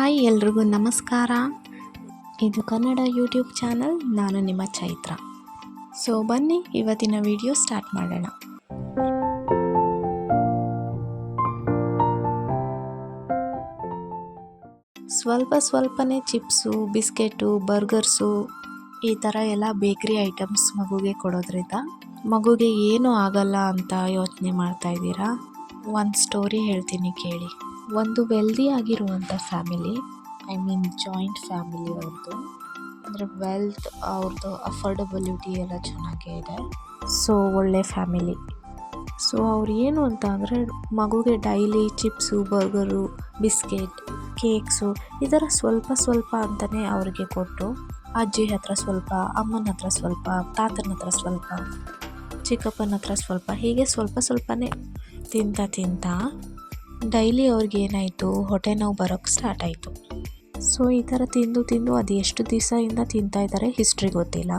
Hi ಎಲ್ರಿಗೂ ನಮಸ್ಕಾರ. ಇದು ಕನ್ನಡ ಯೂಟ್ಯೂಬ್ ಚಾನಲ್. ನಾನು ನಿಮ್ಮ ಚೈತ್ರ. ಸೊ ಬನ್ನಿ ಇವತ್ತಿನ ವಿಡಿಯೋ ಸ್ಟಾರ್ಟ್ ಮಾಡೋಣ. ಸ್ವಲ್ಪನೇ ಚಿಪ್ಸು, ಬಿಸ್ಕೆಟು, ಬರ್ಗರ್ಸು ಈ ಥರ ಎಲ್ಲ ಬೇಕ್ರಿ ಐಟಮ್ಸ್ ಮಗುಗೆ ಕೊಡೋದ್ರಿಂದ ಮಗುಗೆ ಏನೂ ಆಗಲ್ಲ ಅಂತ ಯೋಚನೆ ಮಾಡ್ತಾ ಇದ್ದೀರಾ? ಒಂದು ಸ್ಟೋರಿ ಹೇಳ್ತೀನಿ ಕೇಳಿ. ಒಂದು ವೆಲ್ದಿ ಆಗಿರುವಂಥ ಫ್ಯಾಮಿಲಿ, ಜಾಯಿಂಟ್ ಫ್ಯಾಮಿಲಿ ಅವ್ರದ್ದು. ಅಂದರೆ ವೆಲ್ತ್ ಅವ್ರದ್ದು ಅಫೋರ್ಡಬಿಲಿಟಿ ಎಲ್ಲ ಚೆನ್ನಾಗೇ ಇದೆ. ಸೊ ಒಳ್ಳೆ ಫ್ಯಾಮಿಲಿ. ಸೊ ಅವ್ರು ಏನು ಅಂತ ಅಂದರೆ ಮಗುಗೆ daily chips, burger, biscuit, cakes ಈ ಥರ ಸ್ವಲ್ಪ ಅಂತಲೇ ಅವ್ರಿಗೆ ಕೊಟ್ಟು ಅಜ್ಜಿ ಹತ್ರ ಸ್ವಲ್ಪ, ಅಮ್ಮನ ಹತ್ರ ಸ್ವಲ್ಪ, ತಾತನ ಹತ್ರ ಸ್ವಲ್ಪ, ಚಿಕ್ಕಪ್ಪನ ಹತ್ರ ಸ್ವಲ್ಪ, ಹೀಗೆ ಸ್ವಲ್ಪನೇ ತಿಂತಾ ಡೈಲಿ ಅವ್ರಿಗೆ ಏನಾಯಿತು, ಹೊಟ್ಟೆ ನೋವು ಬರೋಕ್ಕೆ ಸ್ಟಾರ್ಟ್ ಆಯಿತು. ಸೊ ಈ ಥರ ತಿಂದು ಅದು ಎಷ್ಟು ದಿವಸದಿಂದ ತಿಂತಾ ಇದ್ದಾರೆ ಹಿಸ್ಟ್ರಿ ಗೊತ್ತಿಲ್ಲ.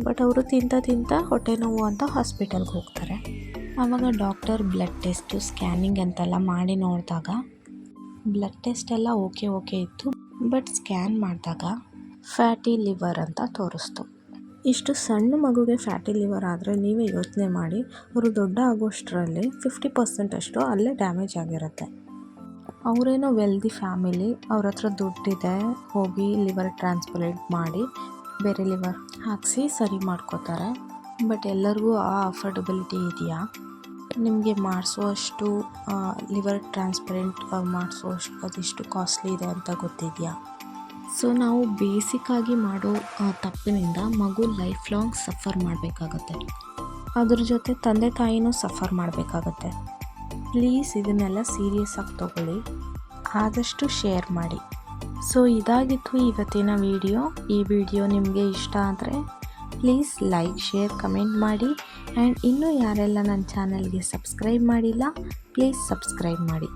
ಬಟ್ ಅವರು ತಿಂತಾ ಹೊಟ್ಟೆ ನೋವು ಅಂತ ಹಾಸ್ಪಿಟಲ್ಗೆ ಹೋಗ್ತಾರೆ. ಆವಾಗ ಡಾಕ್ಟರ್ ಬ್ಲಡ್ ಟೆಸ್ಟು, ಸ್ಕ್ಯಾನಿಂಗ್ ಅಂತೆಲ್ಲ ಮಾಡಿ ನೋಡಿದಾಗ ಬ್ಲಡ್ ಟೆಸ್ಟ್ ಎಲ್ಲ ಓಕೆ ಇತ್ತು. ಬಟ್ ಸ್ಕ್ಯಾನ್ ಮಾಡಿದಾಗ ಫ್ಯಾಟಿ ಲಿವರ್ ಅಂತ ತೋರಿಸ್ತು. ಇಷ್ಟು ಸಣ್ಣ ಮಗುಗೆ ಫ್ಯಾಟಿ ಲಿವರ್ ಆದರೆ ನೀವೇ ಯೋಚನೆ ಮಾಡಿ, ಅವರು ದೊಡ್ಡ ಆಗೋಷ್ಟರಲ್ಲಿ 50% ಅಷ್ಟು ಅಲ್ಲೇ ಡ್ಯಾಮೇಜ್ ಆಗಿರುತ್ತೆ. ಅವರೇನೋ ವೆಲ್ದಿ ಫ್ಯಾಮಿಲಿ, ಅವ್ರ ಹತ್ರ ದುಡ್ಡಿದೆ, ಹೋಗಿ ಲಿವರ್ ಟ್ರಾನ್ಸ್ಪ್ಲಾಂಟ್ ಮಾಡಿ ಬೇರೆ ಲಿವರ್ ಹಾಕಿಸಿ ಸರಿ ಮಾಡ್ಕೋತಾರೆ. ಬಟ್ ಎಲ್ಲರಿಗೂ ಆ ಅಫೋರ್ಡಬಿಲಿಟಿ ಇದೆಯಾ? ನಿಮಗೆ ಮಾಡಿಸೋಷ್ಟು ಲಿವರ್ ಟ್ರಾನ್ಸ್ಪ್ಲಾಂಟ್ ಮಾಡಿಸೋಷ್ಟು ಅದೆಷ್ಟು ಕಾಸ್ಟ್ಲಿ ಇದೆ ಅಂತ ಗೊತ್ತಿದೆಯಾ? ಸೊ ನಾವು ಬೇಸಿಕ್ಕಾಗಿ ಮಾಡೋ ತಪ್ಪಿನಿಂದ ಮಗು ಲೈಫ್ ಲಾಂಗ್ ಸಫರ್ ಮಾಡಬೇಕಾಗತ್ತೆ. ಅದ್ರ ಜೊತೆ ತಂದೆ ತಾಯಿನೂ ಸಫರ್ ಮಾಡಬೇಕಾಗತ್ತೆ. ಪ್ಲೀಸ್ ಇದನ್ನೆಲ್ಲ ಸೀರಿಯಸ್ ಆಗಿ ತಗೊಳ್ಳಿ, ಆದಷ್ಟು ಶೇರ್ ಮಾಡಿ. ಸೊ ಇದಾಗಿತ್ತು ಇವತ್ತಿನ ವಿಡಿಯೋ. ಈ ವಿಡಿಯೋ ನಿಮಗೆ ಇಷ್ಟ ಆದರೆ ಪ್ಲೀಸ್ ಲೈಕ್, ಶೇರ್, ಕಮೆಂಟ್ ಮಾಡಿ. ಆ್ಯಂಡ್ ಇನ್ನೂ ಯಾರೆಲ್ಲ ನನ್ನ ಚಾನಲ್ಗೆ ಸಬ್ಸ್ಕ್ರೈಬ್ ಮಾಡಿಲ್ಲ ಪ್ಲೀಸ್ ಸಬ್ಸ್ಕ್ರೈಬ್ ಮಾಡಿ.